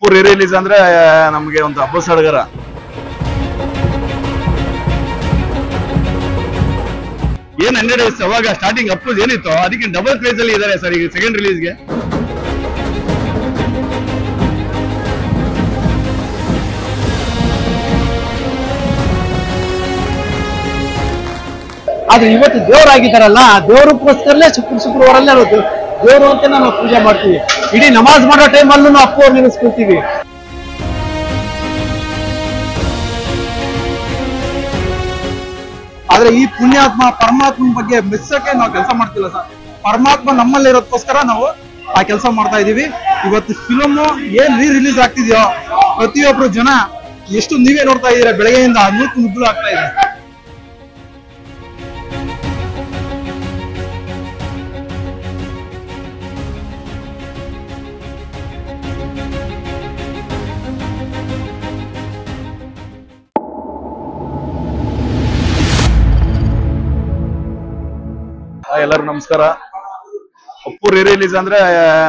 Appu release ಅಂದ್ರೆ ನಮ್ಗೆ ಒಂದು ಹಬ್ಬ ಸಡಗರ. ಏನ್ 100 days ಅವಾಗ ಸ್ಟಾರ್ಟಿಂಗ್ ಅಪ್ಪು ಏನಿತ್ತು ಅದಕ್ಕೆ ಡಬಲ್ ಕ್ರೇಜ್ ಅಲ್ಲಿ ಇದಾರೆ ಸರ್ ಈಗ ಸೆಕೆಂಡ್ ರಿಲೀಸ್ಗೆ. ಆದ್ರೆ ಇವತ್ತು ದೇವರಾಗಿದ್ದಾರಲ್ಲ, ದೇವರಿಗೋಸ್ಕರಲೇ ಶುಕ್ರವಾರಲ್ಲೇ ದೇವರು ಅಂತ ನಾವು ಪೂಜೆ ಮಾಡ್ತೀವಿ. ಇಡೀ ನಮಾಜ್ ಮಾಡೋ ಟೈಮಲ್ಲೂ ನಾವು ಅಪ್ಪು ಅವ್ರು ನೆನೆಸ್ಕೊಳ್ತೀವಿ. ಆದ್ರೆ ಈ ಪುಣ್ಯಾತ್ಮ ಪರಮಾತ್ಮನ ಬಗ್ಗೆ ಮೆಚ್ಚಕ್ಕೆ ನಾವು ಕೆಲಸ ಮಾಡ್ತಿಲ್ಲ ಸರ್. ಪರಮಾತ್ಮ ನಮ್ಮಲ್ಲಿ ಇರೋದಕ್ಕೋಸ್ಕರ ನಾವು ಆ ಕೆಲಸ ಮಾಡ್ತಾ ಇದೀವಿ. ಇವತ್ತು ಫಿಲಮ್ ಏನ್ ರಿಲೀಸ್ ಆಗ್ತಿದ್ಯೋ ಪ್ರತಿಯೊಬ್ರು ಜನ ಎಷ್ಟು ನೀವೇ ನೋಡ್ತಾ ಇದೀರ, ಬೆಳಗ್ಗೆಯಿಂದ ಮುಗ್ಲು ಆಗ್ತಾ ಇದೆ. ಎಲ್ಲರೂ ನಮಸ್ಕಾರ. ಅಪ್ಪು ರಿಲೀಸ್ ಅಂದ್ರೆ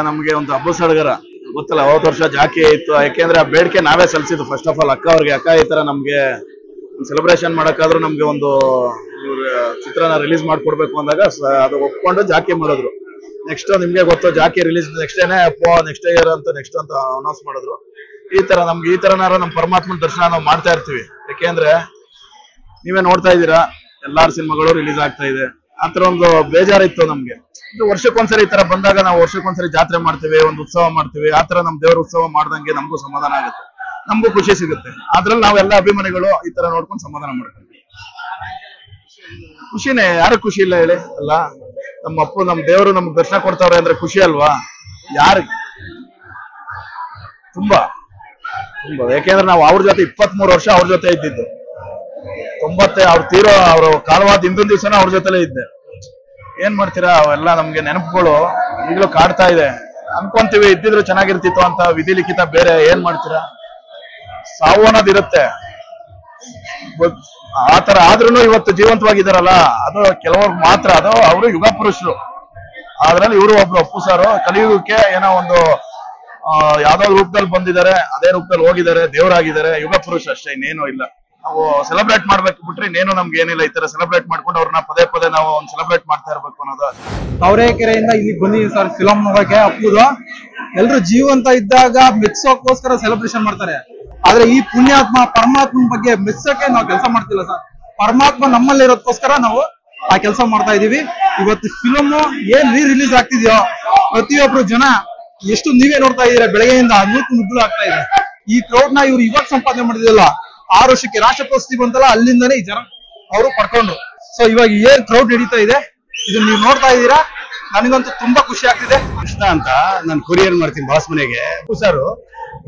ನಮ್ಗೆ ಒಂದು ಹಬ್ಬ ಸಡಗರ ಗೊತ್ತಲ್ಲ. ಹೋದ ವರ್ಷ ಜಾಕಿ ಇತ್ತು, ಯಾಕೆಂದ್ರೆ ಆ ಬೇಡಿಕೆ ನಾವೇ ಸಲ್ಲಿಸಿದ್ದು. ಫಸ್ಟ್ ಆಫ್ ಆಲ್ ಅಕ್ಕ ಅವ್ರಿಗೆ, ಅಕ್ಕ ಈ ತರ ನಮ್ಗೆ ಸೆಲೆಬ್ರೇಷನ್ ಮಾಡಕ್ಕಾದ್ರೂ ನಮ್ಗೆ ಒಂದು ಚಿತ್ರನ ರಿಲೀಸ್ ಮಾಡ್ಕೊಡ್ಬೇಕು ಅಂದಾಗ ಅದು ಒಪ್ಕೊಂಡು ಜಾಕಿ ಮಾಡಿದ್ರು. ನೆಕ್ಸ್ಟ್ ನಿಮ್ಗೆ ಗೊತ್ತು ಜಾಕಿ ರಿಲೀಸ್ ನೆಕ್ಸ್ಟ್ ಡೇನೆ ನೆಕ್ಸ್ಟ್ ಇಯರ್ ಅಂತ ನೆಕ್ಸ್ಟ್ ಅಂತ ಅನೌನ್ಸ್ ಮಾಡಿದ್ರು. ಈ ತರ ನಮ್ಗೆ ಈ ತರನಾರ ನಮ್ ಪರಮಾತ್ಮನ ದರ್ಶನ ನಾವು ಮಾಡ್ತಾ ಇರ್ತೀವಿ. ಯಾಕೆಂದ್ರೆ ನೀವೇ ನೋಡ್ತಾ ಇದ್ದೀರಾ ಎಲ್ಲಾರ ಸಿನಿಮಾಗಳು ರಿಲೀಸ್ ಆಗ್ತಾ ಇದೆ. ಆತರ ಒಂದು ಬೇಜಾರಿತ್ತು ನಮ್ಗೆ. ವರ್ಷಕ್ಕೊಂದ್ಸರಿ ಈ ತರ ಬಂದಾಗ ನಾವು ವರ್ಷಕ್ಕೊಂದ್ಸರಿ ಜಾತ್ರೆ ಮಾಡ್ತೀವಿ, ಒಂದು ಉತ್ಸವ ಮಾಡ್ತೀವಿ. ಆತರ ನಮ್ ದೇವ್ರ ಉತ್ಸವ ಮಾಡ್ದಂಗೆ ನಮಗೂ ಸಮಾಧಾನ ಆಗುತ್ತೆ, ನಮಗೂ ಖುಷಿ ಸಿಗುತ್ತೆ. ಅದ್ರಲ್ಲಿ ನಾವೆಲ್ಲ ಅಭಿಮಾನಿಗಳು ಈ ತರ ನೋಡ್ಕೊಂಡು ಸಮಾಧಾನ ಮಾಡ್ತೀವಿ. ಖುಷಿನೇ, ಯಾರು ಖುಷಿ ಇಲ್ಲ ಹೇಳಿ? ಅಲ್ಲ, ನಮ್ಮ ಅಪ್ಪು ನಮ್ ದೇವರು ನಮ್ಗೆ ದರ್ಶನ ಕೊಡ್ತಾವ್ರೆ ಅಂದ್ರೆ ಖುಷಿ ಅಲ್ವಾ? ಯಾರು ತುಂಬಾ ತುಂಬಾ, ಯಾಕೆಂದ್ರೆ ನಾವು ಅವ್ರ ಜೊತೆ 23 ವರ್ಷ ಅವ್ರ ಜೊತೆ ಇದ್ದಿದ್ದು. 90 ಅವ್ರು ತೀರೋ ಅವ್ರ ಕಾಲವಾದ ಹಿಂದೊಂದ್ ದಿವ್ಸನ ಅವ್ರ ಜೊತೆಲೇ ಇದ್ದೆ. ಏನ್ ಮಾಡ್ತೀರಾ, ಅವೆಲ್ಲ ನಮ್ಗೆ ನೆನಪುಗಳು ಈಗಲೂ ಕಾಡ್ತಾ ಇದೆ. ಅನ್ಕೊಂತೀವಿ ಇದ್ದಿದ್ರು ಚೆನ್ನಾಗಿರ್ತಿತ್ತು ಅಂತ, ವಿಧಿ ಲಿಖಿತ ಬೇರೆ. ಏನ್ ಮಾಡ್ತೀರಾ, ಸಾವು ಅನ್ನೋದಿರುತ್ತೆ. ಆತರ ಆದ್ರೂ ಇವತ್ತು ಜೀವಂತವಾಗಿದಾರಲ್ಲ, ಅದು ಕೆಲವ್ರಿಗೆ ಮಾತ್ರ. ಅದು ಅವರು ಯುಗ ಪುರುಷರು. ಅದ್ರಲ್ಲಿ ಇವರು ಒಬ್ರು ಅಪ್ಪು ಸಾರು ಕಲಿಯುಗಕ್ಕೆ ಏನೋ ಒಂದು ಯಾವ್ದೋ ರೂಪದಲ್ಲಿ ಬಂದಿದ್ದಾರೆ, ಅದೇ ರೂಪದಲ್ಲಿ ಹೋಗಿದ್ದಾರೆ, ದೇವರಾಗಿದ್ದಾರೆ. ಯುಗ ಪುರುಷ ಅಷ್ಟೇ, ಇನ್ನೇನು ಇಲ್ಲ. ನಾವು ಸೆಲೆಬ್ರೇಟ್ ಮಾಡ್ಬೇಕು ಬಿಟ್ರೆ ಇನ್ನೇನು ನಮ್ಗೆ ಏನಿಲ್ಲ. ಈ ತರ ಸೆಲೆಬ್ರೇಟ್ ಮಾಡ್ಕೊಂಡು ಅವ್ರನ್ನ ಪದೇ ಪದೇ ನಾವು ಒಂದು ಸೆಲೆಬ್ರೇಟ್ ಮಾಡ್ತಾ ಇರ್ಬೇಕು ಅನ್ನೋದು. ತಾವರೆಕೆರೆಯಿಂದ ಇಲ್ಲಿ ಬಂದಿದ್ದೀವಿ ಸರ್ ಫಿಲಂ ನೋಡಕ್ಕೆ. ಅಪ್ಪುದು ಎಲ್ರು ಜೀವಂತ ಇದ್ದಾಗ ಮೆಚ್ಚೋಕ್ಕೋಸ್ಕರ ಸೆಲೆಬ್ರೇಷನ್ ಮಾಡ್ತಾರೆ. ಆದ್ರೆ ಈ ಪುಣ್ಯಾತ್ಮ ಪರಮಾತ್ಮನ ಬಗ್ಗೆ ಮೆಚ್ಚಕ್ಕೆ ನಾವು ಕೆಲಸ ಮಾಡ್ತಿಲ್ಲ ಸರ್. ಪರಮಾತ್ಮ ನಮ್ಮಲ್ಲಿ ಇರೋದಕ್ಕೋಸ್ಕರ ನಾವು ಆ ಕೆಲಸ ಮಾಡ್ತಾ ಇದೀವಿ. ಇವತ್ತು ಫಿಲಮ್ ಏನ್ ರಿಲೀಸ್ ಆಗ್ತಿದ್ಯೋ ಪ್ರತಿಯೊಬ್ರು ಜನ ಎಷ್ಟು ನೀವೇ ನೋಡ್ತಾ ಇದೀರ, ಬೆಳಗ್ಗೆಯಿಂದ ಮುಗ್ಲು ಆಗ್ತಾ ಇದೆ. ಈ ಕ್ರೌಡ್ ನ ಇವ್ರು ಇವಾಗ ಸಂಪಾದನೆ ಮಾಡಿದಿಲ್ಲ, 6 ವರ್ಷಕ್ಕೆ ರಾಷ್ಟ್ರ ಪ್ರಶಸ್ತಿ ಬಂತಲ್ಲ ಅಲ್ಲಿಂದಾನೇ ಈ ಜನ ಅವರು ಪಡ್ಕೊಂಡ್ರು. ಸೊ ಇವಾಗ ಏನ್ ಕ್ರೌಡ್ ನಡೀತಾ ಇದೆ ಇದನ್ನ ನೀವು ನೋಡ್ತಾ ಇದ್ದೀರಾ. ನನಗಂತೂ ತುಂಬಾ ಖುಷಿ ಆಗ್ತಿದೆ. ಕೃಷ್ಣ ಅಂತ ನಾನು ಕೊರಿಯರ್ ಮಾಡ್ತೀನಿ ಬಾಸ್ ಮನೆಗೆ. ಅಪ್ಪು ಸಾರು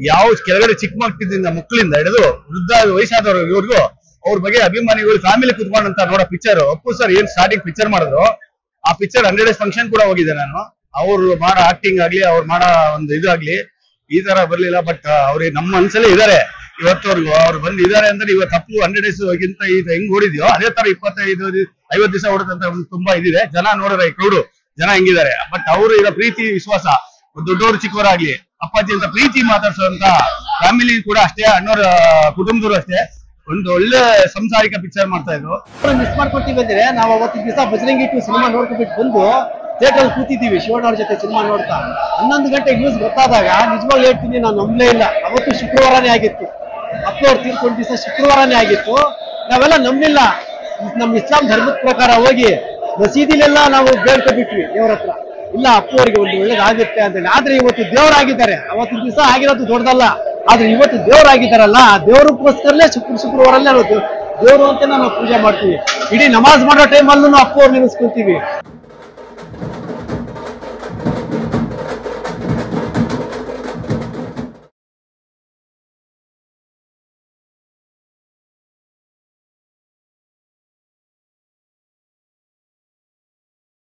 ಯಾವ ಕೆಳಗಡೆ ಚಿಕ್ಕ ಮಕ್ಕಳಿಂದ ಹಿಡಿದು ವೃದ್ಧ ವಯಸ್ಸಾದವ್ರಿಗೂ ಅವ್ರ ಬಗ್ಗೆ ಅಭಿಮಾನಿಗಳು ಫ್ಯಾಮಿಲಿ ಕುತ್ಕೊಂಡಂತ ನೋಡೋ ಪಿಕ್ಚರ್. ಅಪ್ಪು ಸರ್ ಏನ್ ಸ್ಟಾರ್ಟಿಂಗ್ ಪಿಕ್ಚರ್ ಮಾಡಿದ್ರು, ಆ ಪಿಕ್ಚರ್ 100 days ಫಂಕ್ಷನ್ ಕೂಡ ಹೋಗಿದ್ದೆ ನಾನು. ಅವ್ರು ಮಾಡೋ ಆಕ್ಟಿಂಗ್ ಆಗ್ಲಿ, ಅವ್ರು ಮಾಡೋ ಒಂದು ಇದಾಗ್ಲಿ ಈ ತರ ಬರ್ಲಿಲ್ಲ. ಬಟ್ ಅವ್ರಿಗೆ ನಮ್ಮ ಮನ್ಸಲ್ಲೇ ಇದಾರೆ ಇವತ್ತವರೆಗೂ. ಅವ್ರು ಬಂದಿದ್ದಾರೆ ಅಂದ್ರೆ ಇವತ್ತು ಅಪ್ಪು 100 days ಗಿಂತ ಇದು ಹೆಂಗ್ ಓಡಿದ್ಯೋ ಅದೇ ತರ 25-50 ದಿವಸ ಓಡುತ್ತಂತ ತುಂಬಾ ಇದಿದೆ. ಜನ ನೋಡಿದ್ರೆ ಈ ಕ್ರೌಡ್ ಜನ ಹೆಂಗಿದ್ದಾರೆ. ಬಟ್ ಅವರು ಇರೋ ಪ್ರೀತಿ ವಿಶ್ವಾಸ, ದೊಡ್ಡವರು ಚಿಕ್ಕವರಾಗ್ಲಿ ಅಪ್ಪಾಜಿ ಅಂತ ಪ್ರೀತಿ ಮಾತಾಡ್ಸೋಂತ ಫ್ಯಾಮಿಲಿ ಕೂಡ ಅಷ್ಟೇ, ಅಣ್ಣವ್ರ ಕುಟುಂಬದವರು ಅಷ್ಟೇ. ಒಂದು ಒಳ್ಳೆ ಸಂಸಾರಿಕ ಪಿಕ್ಚರ್ ಮಾಡ್ತಾ ಇದ್ರು. ಮಿಸ್ ಮಾಡ್ಕೊತೀವಿ ಅಂದ್ರೆ ನಾವು ಅವತ್ತಿನ ದಿವಸ ಬಜರಂಗಿ 2 ಸಿನಿಮಾ ನೋಡ್ಕೊಂಡ್ಬಿಟ್ಟು ಬಂದು ಥಿಯೇಟರ್ ಕೂತಿದ್ದೀವಿ ಶಿವಣ್ಣ ಅವ್ರ ಜೊತೆ ಸಿನಿಮಾ ನೋಡ್ತಾ. 11 ಗಂಟೆಗೆ ನ್ಯೂಸ್ ಗೊತ್ತಾದಾಗ ನಿಜವಾಗ್ಲೂ ಹೇಳ್ತೀನಿ ನಾನು ನಂಬಲೇ ಇಲ್ಲ. ಅವತ್ತು ಶುಕ್ರವಾರನೇ ಆಗಿತ್ತು, ಅಪ್ಪು ಅವ್ರು ತೀರ್ಕೊಂಡ ದಿವಸ ಶುಕ್ರವಾರನೇ ಆಗಿತ್ತು. ನಾವೆಲ್ಲ ನಂಬಲಿಲ್ಲ. ನಮ್ಮ ಇಸ್ಲಾಂ ಧರ್ಮದ ಪ್ರಕಾರ ಹೋಗಿ ಮಸೀದಿಲೆಲ್ಲ ನಾವು ಬೇಡ್ಕೊಬಿಟ್ವಿ ದೇವ್ರ ಹತ್ರ, ಇಲ್ಲ ಅಪ್ಪು ಅವ್ರಿಗೆ ಒಂದು ಒಳ್ಳೇದಾಗುತ್ತೆ ಅಂತೇಳಿ. ಆದ್ರೆ ಇವತ್ತು ದೇವರಾಗಿದ್ದಾರೆ. ಅವತ್ತಿನ ದಿವಸ ಆಗಿರೋದು ದೊಡ್ಡದಲ್ಲ, ಆದ್ರೆ ಇವತ್ತು ದೇವರಾಗಿದ್ದಾರಲ್ಲ, ದೇವರಿಗೋಸ್ಕರಲೇ ಶುಕ್ರವಾರಲ್ಲೇ ದೇವರು ಅಂತ ನಾವು ಪೂಜೆ ಮಾಡ್ತೀವಿ. ಇಡೀ ನಮಾಜ್ ಮಾಡೋ ಟೈಮಲ್ಲೂ ನಾವು ಅಪ್ಪು ಅವ್ರು ನೆನೆಸ್ಕೊಳ್ತೀವಿ.